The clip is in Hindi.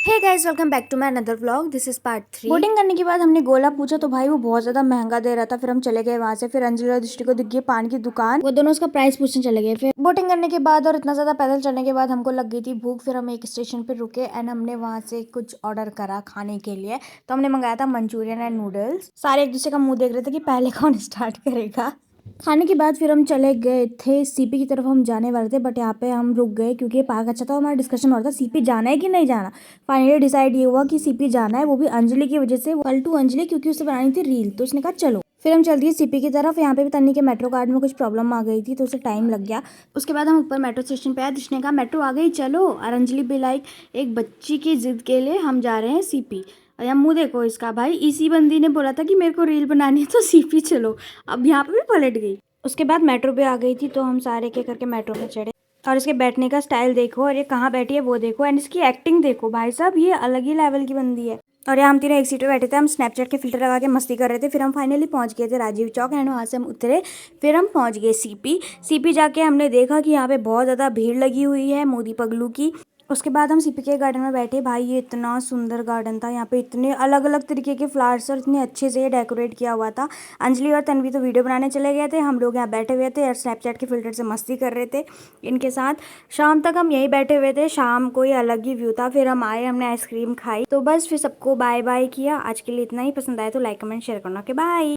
Hey guys, welcome back to my another vlog. This is part 3। Boating करने के बाद हमने गोला पूछा तो भाई वो बहुत ज्यादा महंगा दे रहा था। फिर हम चले गए वहां से। फिर अंजलि और दृष्टि को दिख गई पान की दुकान, वो दोनों उसका प्राइस पूछने चले गए। फिर बोटिंग करने के बाद और इतना ज्यादा पैदल चलने के बाद हमको लग गई थी भूख। फिर हम एक स्टेशन पे रुके एंड हमने वहां से कुछ ऑर्डर करा खाने के लिए। तो हमने मंगाया था मंचूरियन एंड नूडल्स। सारे एक दूसरे का मुंह देख रहे थे कि पहले कौन स्टार्ट करेगा। खाने के बाद फिर हम चले गए थे सीपी की तरफ। हम जाने वाले थे बट यहाँ पे हम रुक गए क्योंकि ये पार्क अच्छा था। हमारा डिस्कशन हो रहा था सीपी जाना है कि नहीं जाना। फाइनली डिसाइड ये हुआ कि सीपी जाना है, वो भी अंजलि की वजह से। पलटू अंजलि क्योंकि उसे बनानी थी रील, तो उसने कहा चलो। फिर हम चल दिए सीपी की तरफ। यहाँ पे भी तन्नी के मेट्रो कार्ड में कुछ प्रॉब्लम आ गई थी तो उसे टाइम लग गया। उसके बाद हम ऊपर मेट्रो स्टेशन पे आए। जिसने कहा मेट्रो आ गई चलो, और अंजलि भी लाइक एक बच्ची की जिद के लिए हम जा रहे हैं सीपी। और यहाँ मुँह देखो इसका, भाई इसी बंदी ने बोला था कि मेरे को रील बनानी है तो सीपी चलो, अब यहाँ पे भी पलट गई। उसके बाद मेट्रो पे आ गई थी तो हम सारे के करके मेट्रो में चढ़े। और इसके बैठने का स्टाइल देखो, और ये कहाँ बैठी है वो देखो, एंड इसकी एक्टिंग देखो भाई साहब, ये अलग ही लेवल की बंदी है। और यहाँ हम तीनों एक सीट पे बैठे थे। हम स्नैपचैट के फिल्टर लगा के मस्ती कर रहे थे। फिर हम फाइनली पहुंच गए थे राजीव चौक एंड वहाँ से हम उतरे। फिर हम पहुंच गए सीपी। सीपी जाके हमने देखा कि यहाँ पे बहुत ज़्यादा भीड़ लगी हुई है मोदी पगलू की। उसके बाद हम सीपी के गार्डन में बैठे। भाई ये इतना सुंदर गार्डन था, यहाँ पे इतने अलग अलग तरीके के फ्लावर्स और इतने अच्छे से डेकोरेट किया हुआ था। अंजलि और तन्वी तो वीडियो बनाने चले गए थे, हम लोग यहाँ बैठे हुए थे और स्नैपचैट के फिल्टर से मस्ती कर रहे थे इनके साथ। शाम तक हम यहीं बैठे हुए थे। शाम को ही अलग ही व्यू था। फिर हम आए, हमने आइसक्रीम खाई, तो बस फिर सबको बाय बाय किया। आज के लिए इतना ही। पसंद आया तो लाइक कमेंट शेयर करना। Okay bye.